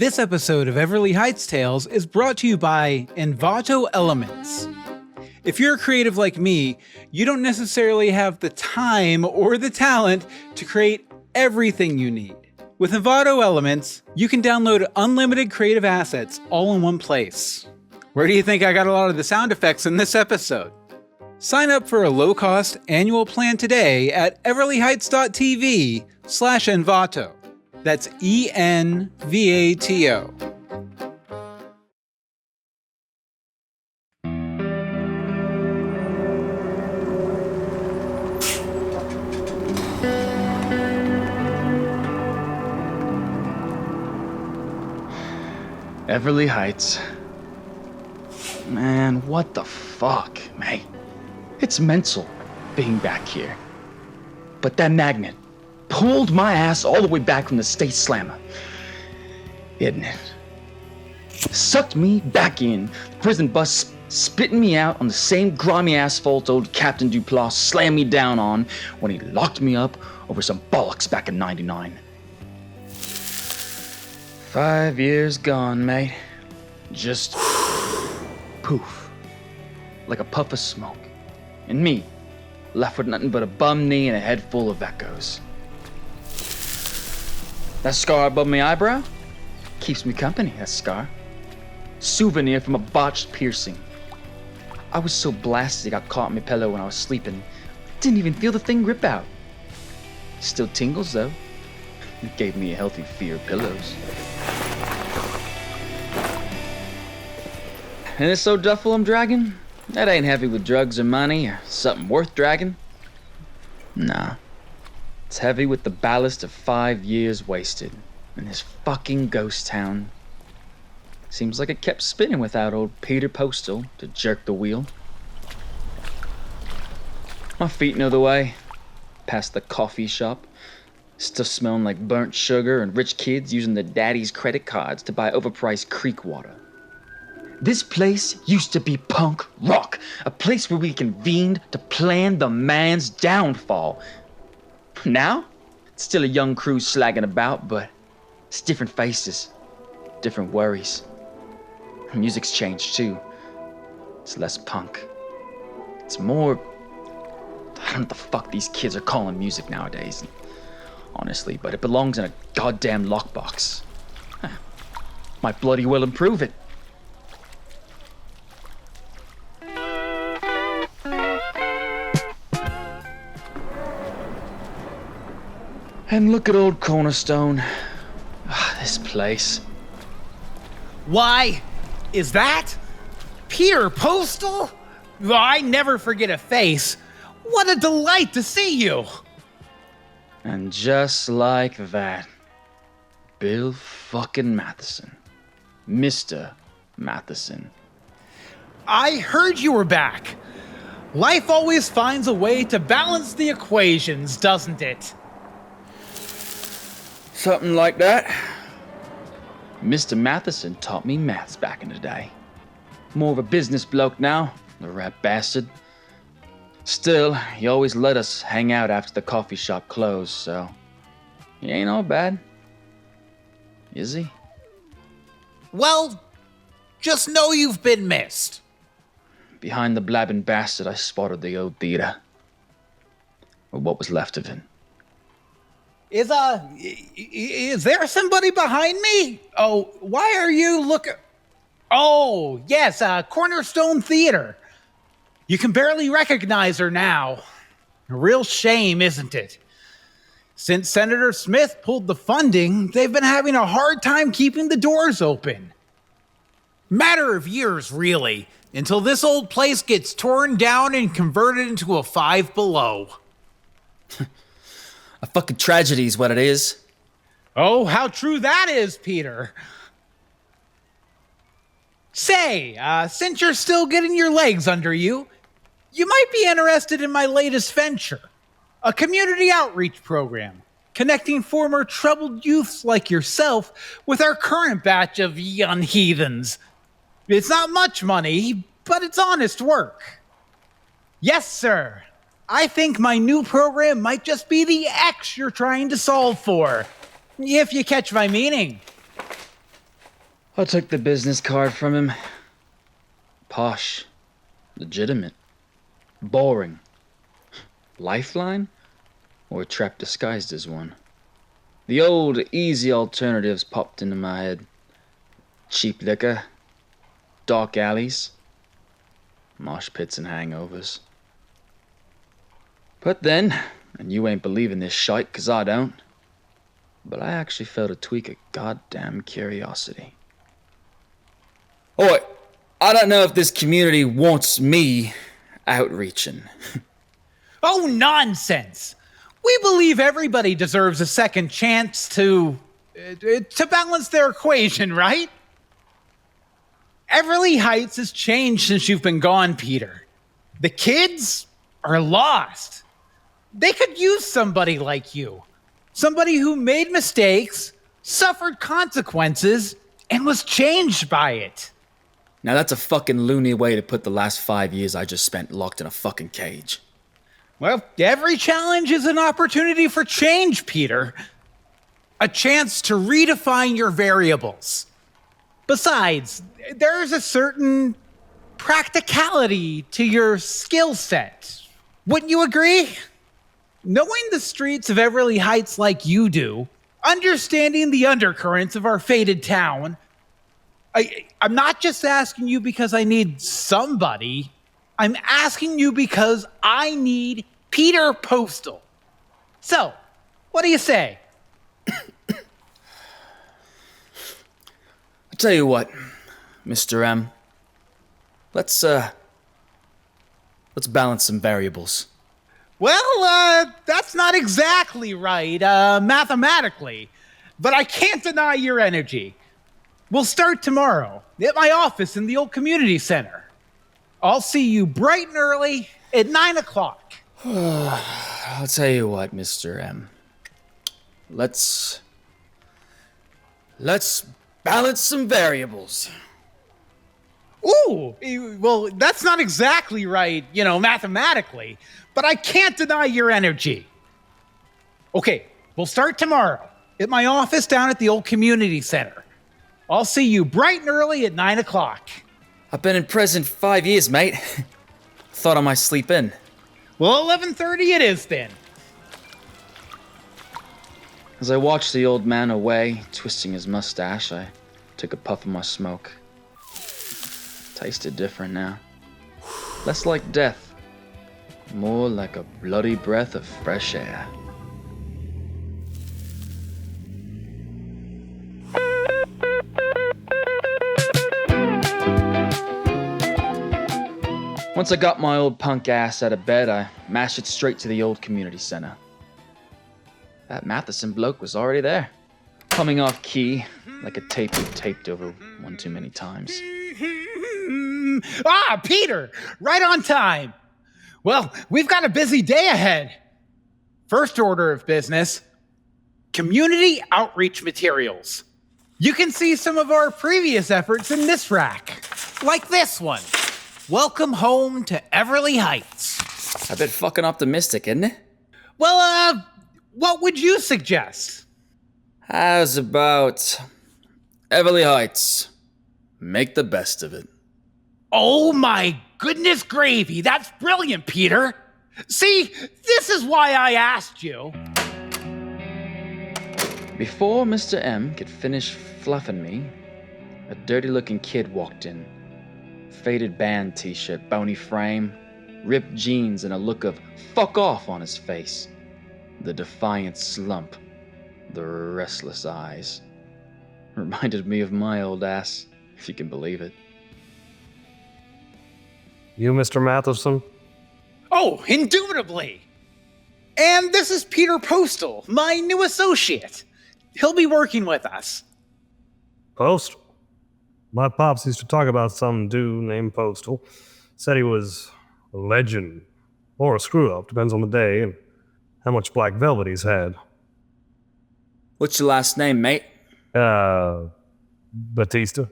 This episode of Everly Heights Tales is brought to you by Envato Elements. If you're a creative like me, you don't necessarily have the time or the talent to create everything you need. With Envato Elements, you can download unlimited creative assets all in one place. Where do you think I got a lot of the sound effects in this episode? Sign up for a low-cost annual plan today at everlyheights.tv/Envato. That's ENVATO. Everly Heights. Man, what the fuck, mate? It's mental being back here. But that magnet pulled my ass all the way back from the State Slammer. Isn't it? Sucked me back in, the prison bus spitting me out on the same grimy asphalt old Captain Duplass slammed me down on when he locked me up over some bollocks back in '99. 5 years gone, mate. Just poof. Like a puff of smoke. And me, left with nothing but a bum knee and a head full of echoes. That scar above my eyebrow? Keeps me company, that scar. Souvenir from a botched piercing. I was so blasted it got caught in my pillow when I was sleeping. Didn't even feel the thing rip out. Still tingles, though. It gave me a healthy fear of pillows. And this old duffel I'm dragging? That ain't heavy with drugs or money or something worth dragging. Nah. It's heavy with the ballast of 5 years wasted in this fucking ghost town. Seems like it kept spinning without old Peter Postal to jerk the wheel. My feet know the way. Past the coffee shop. Stuff smelling like burnt sugar and rich kids using their daddy's credit cards to buy overpriced creek water. This place used to be punk rock, a place where we convened to plan the man's downfall. Now, it's still a young crew slagging about, but it's different faces, different worries. Music's changed too. It's less punk. It's more, I don't know what the fuck these kids are calling music nowadays, honestly, but it belongs in a goddamn lockbox. Might bloody well improve it. And look at old Cornerstone. This place. Why, is that Peter Postal? I never forget a face. What a delight to see you. And just like that, Bill fucking Matheson. Mr. Matheson. I heard you were back. Life always finds a way to balance the equations, doesn't it? Something like that. Mr. Matheson taught me maths back in the day. More of a business bloke now, the rat bastard. Still, he always let us hang out after the coffee shop closed, so he ain't all bad. Is he? Well, just know you've been missed. Behind the blabbing bastard, I spotted the old theater. Or what was left of it. Is there somebody behind me? Oh, why are you looking? Oh, yes, Cornerstone Theater. You can barely recognize her now. A real shame, isn't it? Since Senator Smith pulled the funding, they've been having a hard time keeping the doors open. Matter of years, really, until this old place gets torn down and converted into a Five Below. A fucking tragedy is what it is. Oh, how true that is, Peter. Say, since you're still getting your legs under you, you might be interested in my latest venture. A community outreach program, connecting former troubled youths like yourself with our current batch of young heathens. It's not much money, but it's honest work. Yes, sir. I think my new program might just be the X you're trying to solve for. If you catch my meaning. I took the business card from him. Posh. Legitimate. Boring. Lifeline? Or a trap disguised as one? The old, easy alternatives popped into my head. Cheap liquor. Dark alleys. Mosh pits and hangovers. But then, and you ain't believing this shite 'cause I don't, but I actually felt a tweak of goddamn curiosity. Oi, I don't know if this community wants me outreaching. Oh, nonsense! We believe everybody deserves a second chance to balance their equation, right? Everly Heights has changed since you've been gone, Peter. The kids are lost. They could use somebody like you. Somebody who made mistakes, suffered consequences, and was changed by it. Now that's a fucking loony way to put the last 5 years I just spent locked in a fucking cage. Well, every challenge is an opportunity for change, Peter. A chance to redefine your variables. Besides, there's a certain practicality to your skill set. Wouldn't you agree? Knowing the streets of Everly Heights like you do, understanding the undercurrents of our fated town, I'm not just asking you because I need somebody. I'm asking you because I need Peter Postal. So, what do you say? I'll tell you what, Mr. M. Let's balance some variables. Well, that's not exactly right, mathematically. But I can't deny your energy. We'll start tomorrow at my office in the old community center. I'll see you bright and early at 9 o'clock. I'll tell you what, Mr. M. Let's balance some variables. Ooh, well, that's not exactly right, mathematically, but I can't deny your energy. Okay, we'll start tomorrow at my office down at the old community center. I'll see you bright and early at 9 o'clock. I've been in prison 5 years, mate. Thought I might sleep in. Well, 11:30 it is then. As I watched the old man away, twisting his mustache, I took a puff of my smoke. Tasted different now. Less like death. More like a bloody breath of fresh air. Once I got my old punk ass out of bed, I mashed it straight to the old community center. That Matheson bloke was already there, humming off key like a tape we'd taped over one too many times. Peter, right on time. Well, we've got a busy day ahead. First order of business, community outreach materials. You can see some of our previous efforts in this rack, like this one. Welcome home to Everly Heights. A bit fucking optimistic, isn't it? Well, what would you suggest? How's about Everly Heights? Make the best of it. Oh my goodness gravy, that's brilliant, Peter. See, this is why I asked you. Before Mr. M could finish fluffing me, a dirty-looking kid walked in. Faded band t-shirt, bony frame, ripped jeans, and a look of fuck off on his face. The defiant slump, the restless eyes. Reminded me of my old ass, if you can believe it. You, Mr. Matheson? Oh, indubitably. And this is Peter Postal, my new associate. He'll be working with us. Postal? My pops used to talk about some dude named Postal. Said he was a legend. Or a screw-up, depends on the day and how much black velvet he's had. What's your last name, mate? Batista.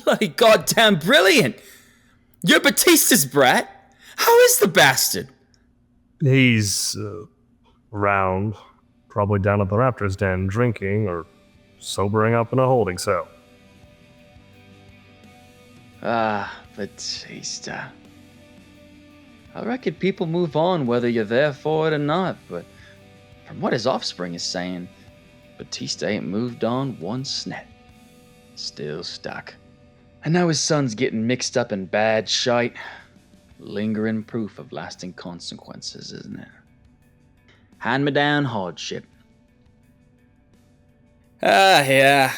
Bloody goddamn brilliant! You're Batista's brat? How is the bastard? He's, around. Probably down at the Raptors den drinking or sobering up in a holding cell. Batista. I reckon people move on whether you're there for it or not, but from what his offspring is saying, Batista ain't moved on one snet. Still stuck. And now his son's getting mixed up in bad shite. Lingering proof of lasting consequences, isn't it? Hand-me-down hardship. Yeah.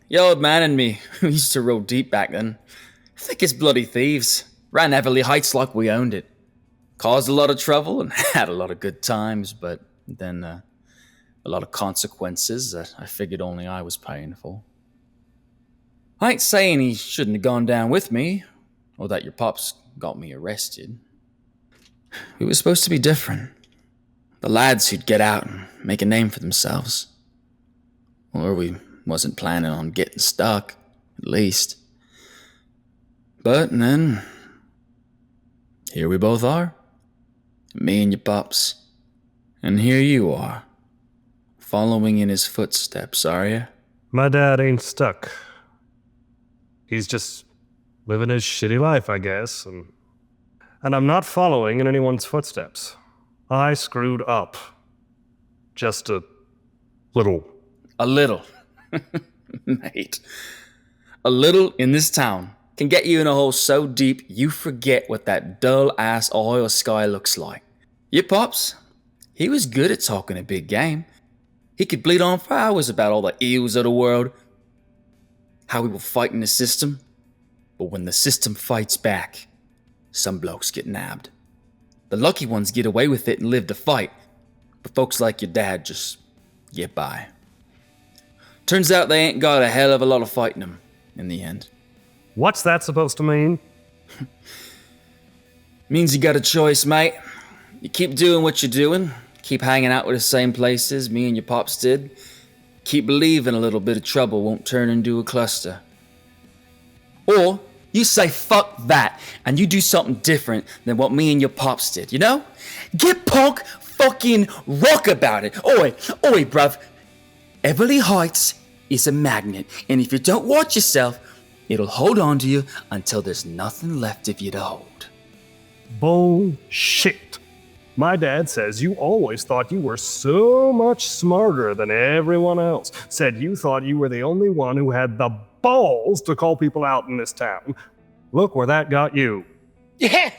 The old man and me, we used to roll deep back then. Thick as bloody thieves. Ran Everly Heights like we owned it. Caused a lot of trouble and had a lot of good times, but then a lot of consequences that I figured only I was paying for. I ain't saying he shouldn't have gone down with me, or that your pops got me arrested. We were supposed to be different. The lads who'd get out and make a name for themselves. Or we wasn't planning on getting stuck, at least. But then, here we both are. Me and your pops. And here you are. Following in his footsteps, are you? My dad ain't stuck. He's just living his shitty life, I guess, and I'm not following in anyone's footsteps. I screwed up. Just a little. A little. Mate. A little in this town can get you in a hole so deep you forget what that dull-ass oil sky looks like. Your pops, he was good at talking a big game. He could bleed on for hours about all the ills of the world, how we were fighting the system. But when the system fights back, some blokes get nabbed. The lucky ones get away with it and live to fight, but folks like your dad just get by. Turns out they ain't got a hell of a lot of fighting them in the end. What's that supposed to mean? Means you got a choice, mate. You keep doing what you're doing, keep hanging out with the same places me and your pops did, keep believing a little bit of trouble won't turn into a cluster. Or you say fuck that and you do something different than what me and your pops did, you know? Get punk fucking rock about it. Oi, bruv. Everly Heights is a magnet, and if you don't watch yourself, it'll hold on to you until there's nothing left of you to hold. Bullshit. My dad says you always thought you were so much smarter than everyone else. Said you thought you were the only one who had the balls to call people out in this town. Look where that got you. Yeah.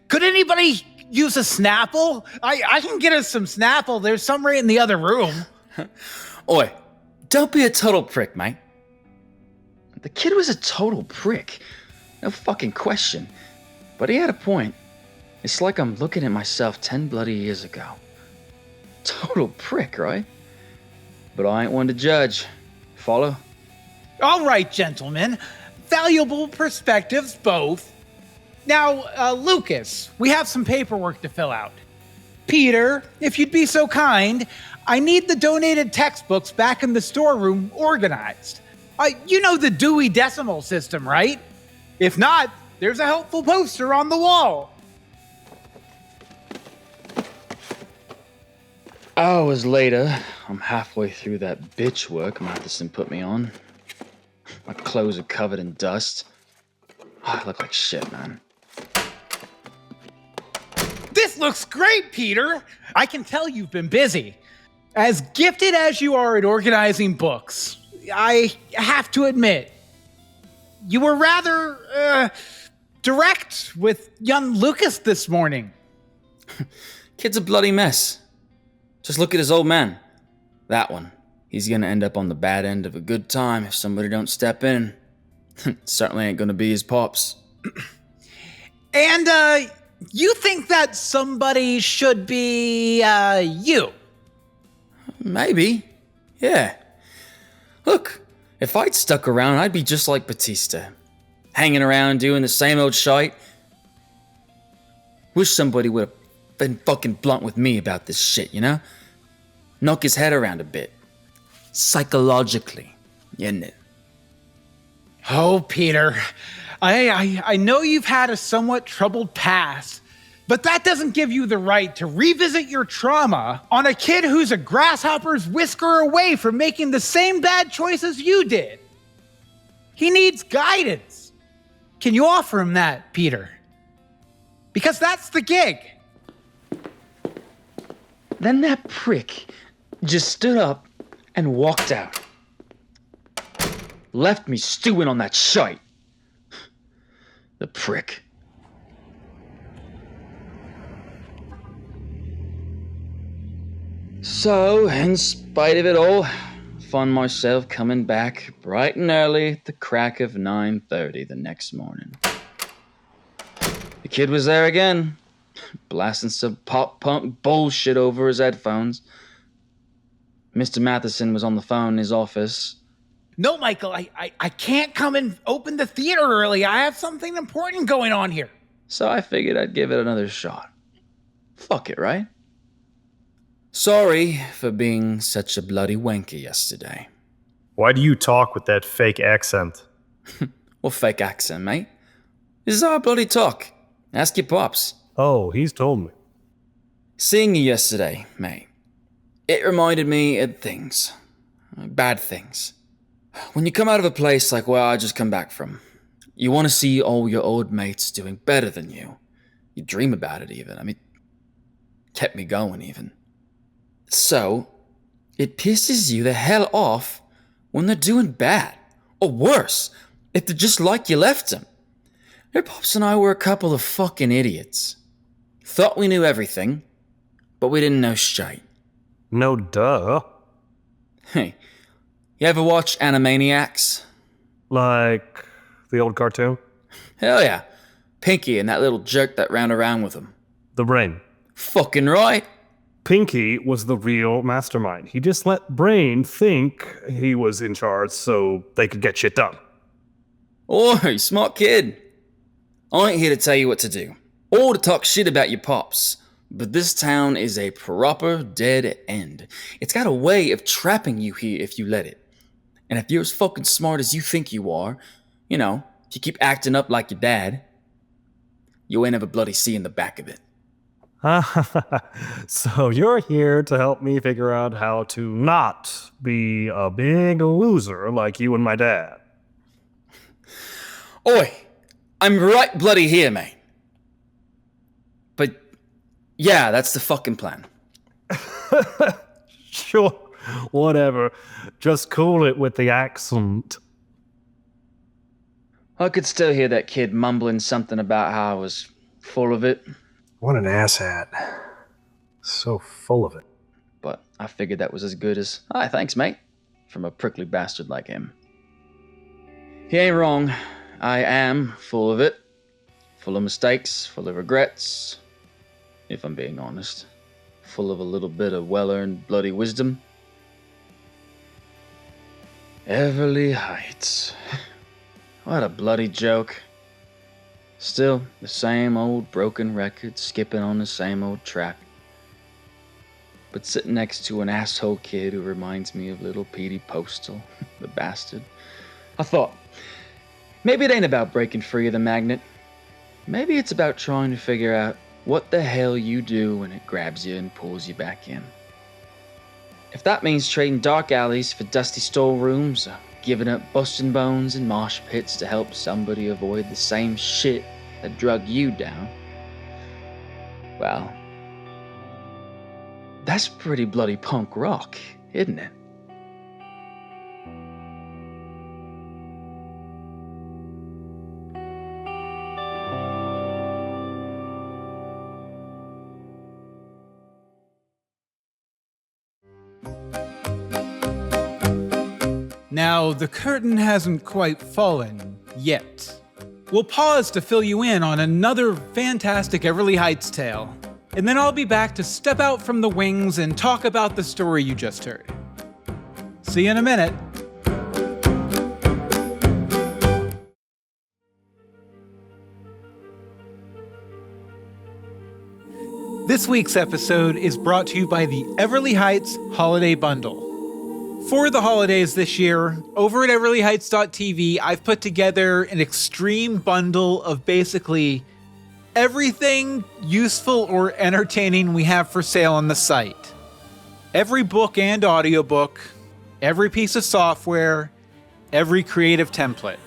Could anybody use a Snapple? I can get us some Snapple. There's some right in the other room. Oi, don't be a total prick, mate. The kid was a total prick. No fucking question. But he had a point. It's like I'm looking at myself 10 bloody years ago. Total prick, right? But I ain't one to judge. Follow? All right, gentlemen. Valuable perspectives, both. Now, Lucas, we have some paperwork to fill out. Peter, if you'd be so kind, I need the donated textbooks back in the storeroom organized. You know the Dewey Decimal System, right? If not, there's a helpful poster on the wall. Hours later, I'm halfway through that bitch work Matheson put me on. My clothes are covered in dust. I look like shit, man. This looks great, Peter. I can tell you've been busy. As gifted as you are at organizing books, I have to admit, you were rather, direct with young Lucas this morning. Kid's a bloody mess. Just look at his old man. That one. He's gonna end up on the bad end of a good time if somebody don't step in. Certainly ain't gonna be his pops. And, you think that somebody should be, you? Maybe. Yeah. Look, if I'd stuck around, I'd be just like Batista. Hanging around doing the same old shite. Wish somebody would have been fucking blunt with me about this shit, you know? Knock his head around a bit. Psychologically, isn't it? Oh, Peter, I know you've had a somewhat troubled past, But that doesn't give you the right to revisit your trauma on a kid who's a grasshopper's whisker away from making the same bad choices you did. He needs guidance. Can you offer him that, Peter? Because that's the gig. Then that prick just stood up and walked out. Left me stewing on that shite. The prick. So, in spite of it all, found myself coming back bright and early at the crack of 9:30 the next morning. The kid was there again, blasting some pop-punk bullshit over his headphones. Mr. Matheson was on the phone in his office. No, Michael, I can't come and open the theater early. I have something important going on here. So I figured I'd give it another shot. Fuck it, right? Sorry for being such a bloody wanker yesterday. Why do you talk with that fake accent? What fake accent, mate? This is how I bloody talk. Ask your pops. Oh, he's told me. Seeing you yesterday, mate, it reminded me of things. Bad things. When you come out of a place like where I just come back from, you want to see all your old mates doing better than you. You dream about it even. I mean, kept me going even. So, it pisses you the hell off when they're doing bad. Or worse, if they're just like you left them. Your pops and I were a couple of fucking idiots. Thought we knew everything, but we didn't know shite. No duh. Hey, you ever watch Animaniacs? Like the old cartoon? Hell yeah. Pinky and that little jerk that ran around with him. The Brain. Fucking right. Pinky was the real mastermind. He just let Brain think he was in charge so they could get shit done. Oi, smart kid. I ain't here to tell you what to do, or to talk shit about your pops, but this town is a proper dead end. It's got a way of trapping you here if you let it. And if you're as fucking smart as you think you are, you know, if you keep acting up like your dad, you ain't ever bloody seeing the back of it. So you're here to help me figure out how to not be a big loser like you and my dad. Oi, I'm right bloody here, mate. But, yeah, that's the fucking plan. Sure, whatever. Just cool it with the accent. I could still hear that kid mumbling something about how I was full of it. What an asshat. So full of it. But I figured that was as good as, "Hi, thanks, mate," from a prickly bastard like him. He ain't wrong. I am full of it. Full of mistakes, full of regrets. If I'm being honest. Full of a little bit of well-earned bloody wisdom. Everly Heights. What a bloody joke. Still, the same old broken record skipping on the same old track. But sitting next to an asshole kid who reminds me of little Petey Postal, the bastard. I thought, maybe it ain't about breaking free of the magnet. Maybe it's about trying to figure out what the hell you do when it grabs you and pulls you back in. If that means trading dark alleys for dusty storerooms, or giving up busting bones and mosh pits to help somebody avoid the same shit that drug you down, well, that's pretty bloody punk rock, isn't it? Now, the curtain hasn't quite fallen yet. We'll pause to fill you in on another fantastic Everly Heights tale, and then I'll be back to step out from the wings and talk about the story you just heard. See you in a minute. This week's episode is brought to you by the Everly Heights Holiday Bundle. For the holidays this year, over at everlyheights.tv, I've put together an extreme bundle of basically everything useful or entertaining we have for sale on the site. Every book and audiobook, every piece of software, every creative template.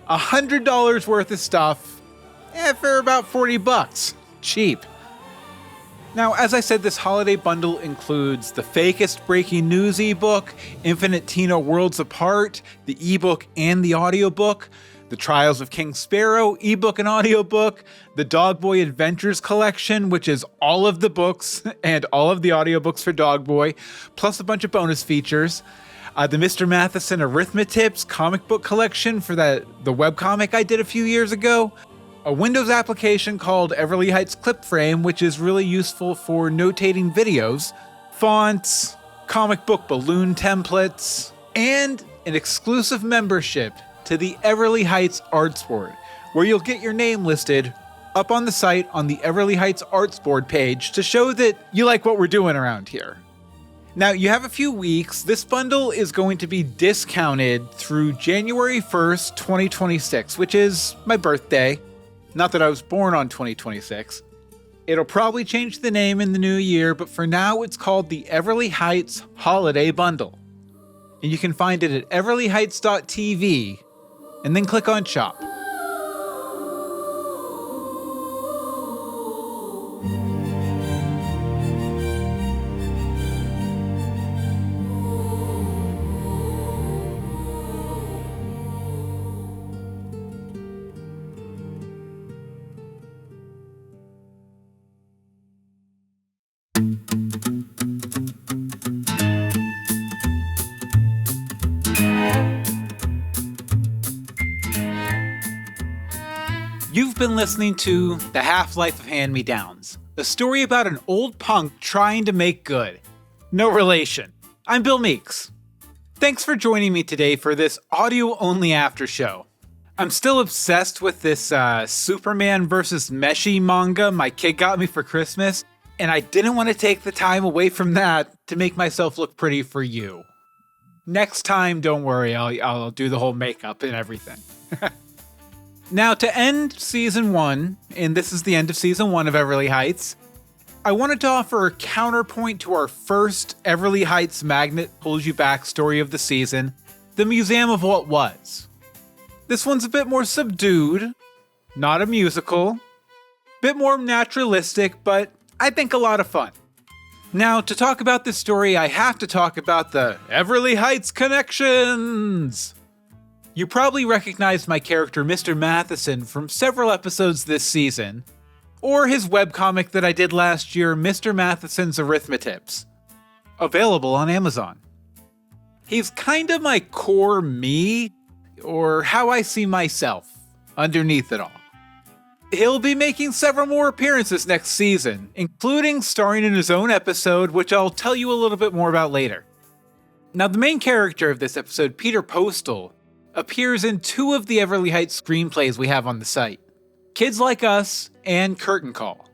$100 worth of stuff for about $40. Cheap. Now, as I said, this holiday bundle includes the Fakest Breaking News ebook, Infinite Tino Worlds Apart, the ebook and the audiobook, The Trials of King Sparrow ebook and audiobook, the Dogboy Adventures collection, which is all of the books and all of the audiobooks for Dogboy, plus a bunch of bonus features, the Mr. Matheson Arithmetips comic book collection for the webcomic I did a few years ago, a Windows application called Everly Heights Clip Frame, which is really useful for notating videos, fonts, comic book balloon templates, and an exclusive membership to the Everly Heights Arts Board, where you'll get your name listed up on the site on the Everly Heights Arts Board page to show that you like what we're doing around here. Now, you have a few weeks. This bundle is going to be discounted through January 1st, 2026, which is my birthday. Not that I was born on 2026. It'll probably change the name in the new year, but for now it's called the Everly Heights Holiday Bundle. And you can find it at everlyheights.tv and then click on Shop. You've been listening to The Half-Life of Hand-Me-Downs, a story about an old punk trying to make good. No relation. I'm Bill Meeks. Thanks for joining me today for this audio-only after show. I'm still obsessed with this Superman vs. Meshi manga my kid got me for Christmas, and I didn't want to take the time away from that to make myself look pretty for you. Next time, don't worry, I'll do the whole makeup and everything. Now, to end Season 1, and this is the end of Season 1 of Everly Heights, I wanted to offer a counterpoint to our first Everly Heights Magnet Pulls You Back story of the season, The Museum of What Was. This one's a bit more subdued, not a musical, bit more naturalistic, but I think a lot of fun. Now, to talk about this story, I have to talk about the Everly Heights connections! You probably recognized my character Mr. Matheson from several episodes this season, or his webcomic that I did last year, Mr. Matheson's Arithmetips, available on Amazon. He's kind of my core me, or how I see myself, underneath it all. He'll be making several more appearances next season, including starring in his own episode, which I'll tell you a little bit more about later. Now, the main character of this episode, Peter Postal, appears in two of the Everly Heights screenplays we have on the site, Kids Like Us and Curtain Call.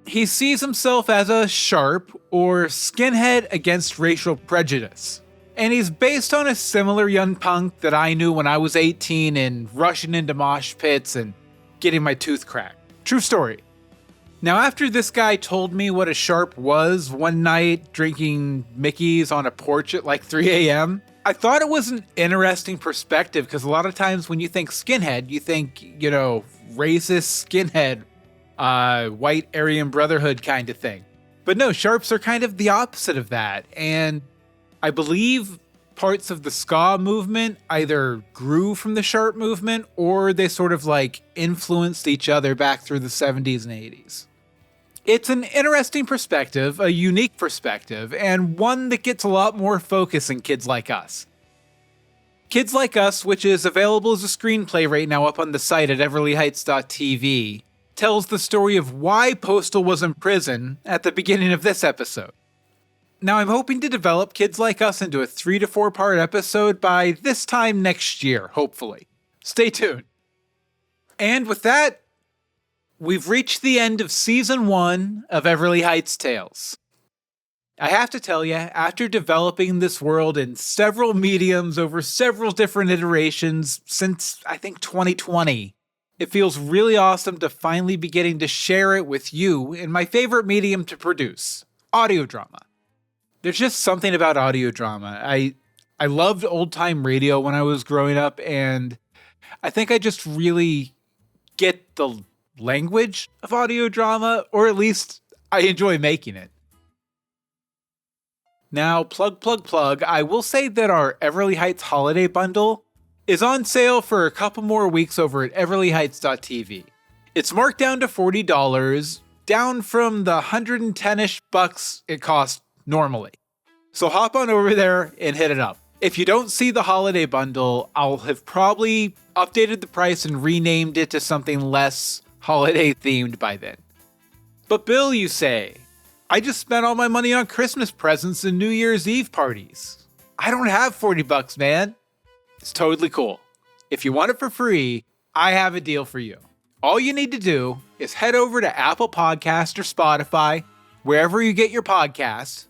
He sees himself as a sharp, or skinhead against racial prejudice, and he's based on a similar young punk that I knew when I was 18 and rushing into mosh pits and getting my tooth cracked. True story. Now, after this guy told me what a sharp was one night drinking Mickey's on a porch at like 3 a.m., I thought it was an interesting perspective, because a lot of times when you think skinhead, you think, racist skinhead, white Aryan Brotherhood kind of thing. But no, sharps are kind of the opposite of that, and I believe parts of the ska movement either grew from the sharp movement, or they sort of influenced each other back through the 70s and 80s. It's an interesting perspective, a unique perspective, and one that gets a lot more focus in Kids Like Us. Kids Like Us, which is available as a screenplay right now up on the site at everlyheights.tv, tells the story of why Postal was in prison at the beginning of this episode. Now, I'm hoping to develop Kids Like Us into a 3 to 4 part episode by this time next year, hopefully. Stay tuned. And with that, we've reached the end of Season 1 of Everly Heights Tales. I have to tell you, after developing this world in several mediums over several different iterations since, I think, 2020, It feels really awesome to finally be getting to share it with you in my favorite medium to produce, audio drama. There's just something about audio drama. I loved old-time radio when I was growing up, and I think I just really get the language of audio drama, or at least I enjoy making it. Now, plug. I will say that our Everly Heights holiday bundle is on sale for a couple more weeks over at everlyheights.tv. It's marked down to $40, down from the 110-ish bucks it costs normally. So hop on over there and hit it up. If you don't see the holiday bundle, I'll have probably updated the price and renamed it to something less holiday themed by then. But Bill, you say, I just spent all my money on Christmas presents and New Year's Eve parties. I don't have $40, man. It's totally cool. If you want it for free, I have a deal for you. All you need to do is head over to Apple Podcasts or Spotify, wherever you get your podcasts,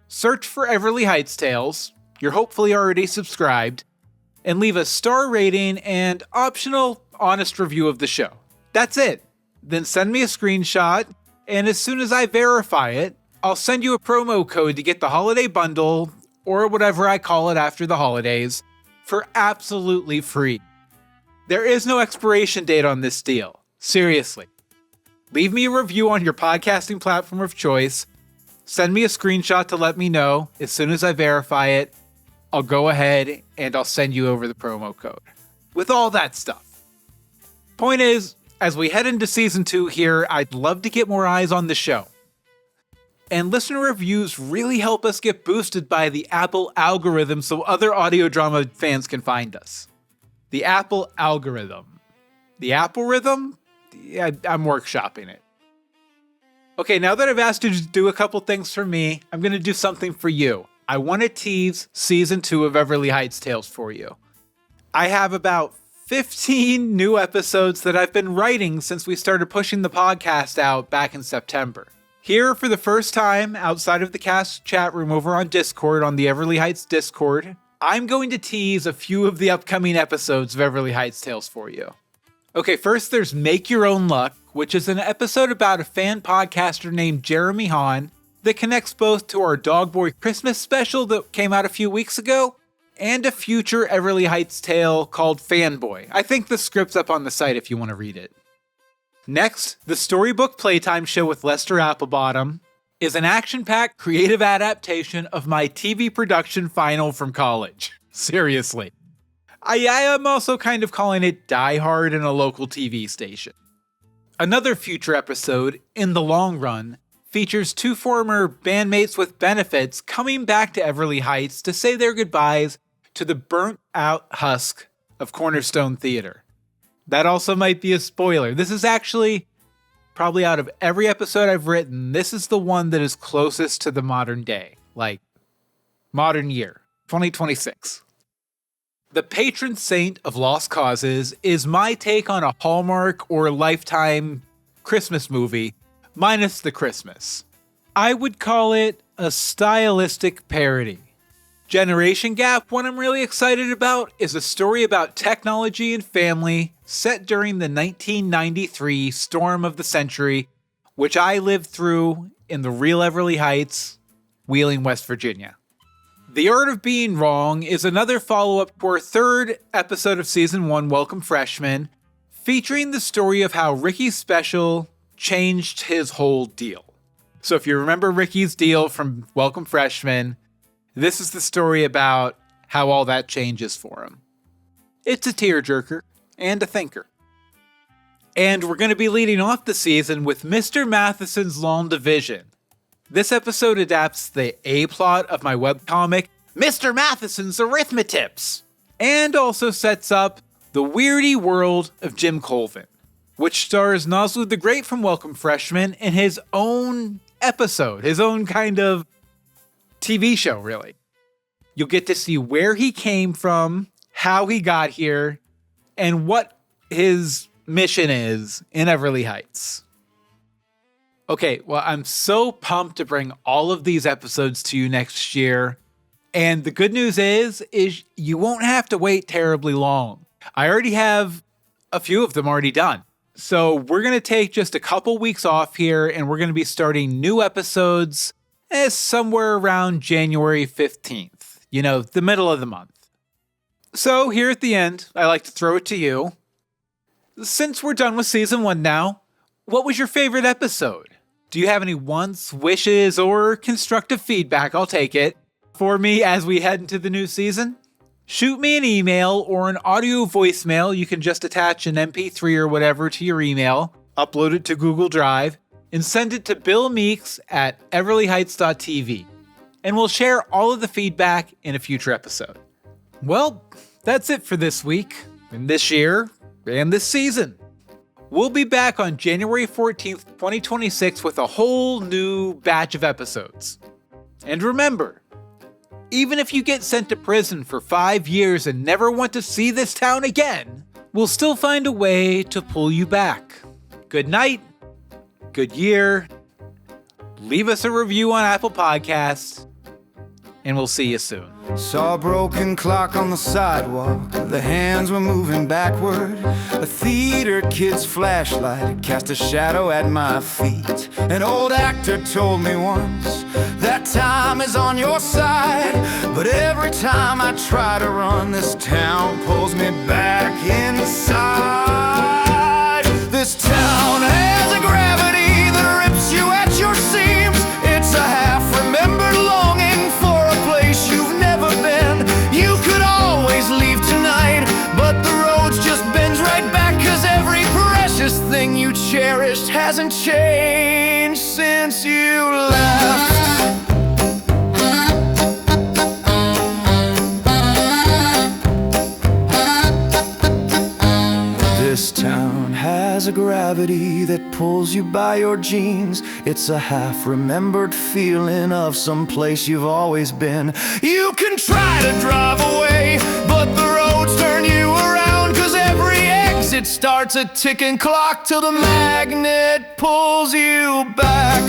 search for Everly Heights Tales, you're hopefully already subscribed, and leave a star rating and optional honest review of the show. That's it. Then send me a screenshot, and as soon as I verify it, I'll send you a promo code to get the holiday bundle, or whatever I call it after the holidays, for absolutely free. There is no expiration date on this deal. Seriously. Leave me a review on your podcasting platform of choice. Send me a screenshot to let me know. As soon as I verify it, I'll go ahead and I'll send you over the promo code. With all that stuff. Point is, as we head into season 2 here, I'd love to get more eyes on the show. And listener reviews really help us get boosted by the Apple algorithm so other audio drama fans can find us. The Apple algorithm. The Apple rhythm? Yeah, I'm workshopping it. Okay, now that I've asked you to do a couple things for me, I'm going to do something for you. I want to tease season 2 of Everly Heights Tales for you. I have about 15 new episodes that I've been writing since we started pushing the podcast out back in September. Here, for the first time, outside of the cast chat room over on Discord, on the Everly Heights Discord, I'm going to tease a few of the upcoming episodes of Everly Heights Tales for you. Okay, first there's Make Your Own Luck, which is an episode about a fan podcaster named Jeremy Hahn that connects both to our Dogboy Christmas special that came out a few weeks ago, and a future Everly Heights tale called Fanboy. I think the script's up on the site if you want to read it. Next, the Storybook Playtime Show with Lester Applebottom is an action-packed creative adaptation of my TV production final from college. Seriously. I am also kind of calling it Die Hard in a local TV station. Another future episode, In the Long Run, features 2 former bandmates with benefits coming back to Everly Heights to say their goodbyes to the burnt-out husk of Cornerstone Theater. That also might be a spoiler. This is actually, probably out of every episode I've written, this is the one that is closest to the modern day. Like, modern year, 2026. The Patron Saint of Lost Causes is my take on a Hallmark or Lifetime Christmas movie, minus the Christmas. I would call it a stylistic parody. Generation Gap, one I'm really excited about, is a story about technology and family set during the 1993 storm of the century, which I lived through in the real Everly Heights, Wheeling, West Virginia. The Art of Being Wrong is another follow-up to our 3rd episode of Season 1, Welcome Freshmen, featuring the story of how Ricky's special changed his whole deal. So if you remember Ricky's deal from Welcome Freshmen, this is the story about how all that changes for him. It's a tearjerker and a thinker. And we're going to be leading off the season with Mr. Matheson's Long Division. This episode adapts the A-plot of my webcomic, Mr. Matheson's Arithmetips, and also sets up the weirdy world of Jim Colvin, which stars Nosley the Great from Welcome Freshmen in his own episode, his own kind of TV show, really. You'll get to see where he came from, how he got here, and what his mission is in Everly Heights. Okay, well, I'm so pumped to bring all of these episodes to you next year. And the good news is you won't have to wait terribly long. I already have a few of them already done. So we're going to take just a couple weeks off here, and we're going to be starting new episodes somewhere around January 15th. You know, the middle of the month. So here at the end, I like to throw it to you. Since we're done with season 1 now, what was your favorite episode? Do you have any wants, wishes, or constructive feedback? I'll take it. For me as we head into the new season? Shoot me an email or an audio voicemail. You can just attach an MP3 or whatever to your email, upload it to Google Drive, and send it to Bill Meeks at everlyheights.tv. And we'll share all of the feedback in a future episode. Well, that's it for this week, and this year, and this season. We'll be back on January 14th, 2026 with a whole new batch of episodes. And remember, even if you get sent to prison for 5 years and never want to see this town again, we'll still find a way to pull you back. Good night, good year, leave us a review on Apple Podcasts, and we'll see you soon. Saw a broken clock on the sidewalk. The hands were moving backward. A theater kid's flashlight cast a shadow at my feet. An old actor told me once that time is on your side. But every time I try to run, this town pulls me back inside. This town has a gravity that rips you at your seams. It's a half-remembered longing for a place you've never been. You could always leave tonight, but the road's just bends right back, 'cause every precious thing you cherished hasn't changed since you left. This town has a gravity that pulls you by your jeans. It's a half-remembered feeling of some place you've always been. You can try to drive away, but the roads turn you around, 'cause every exit starts a ticking clock till the magnet pulls you back.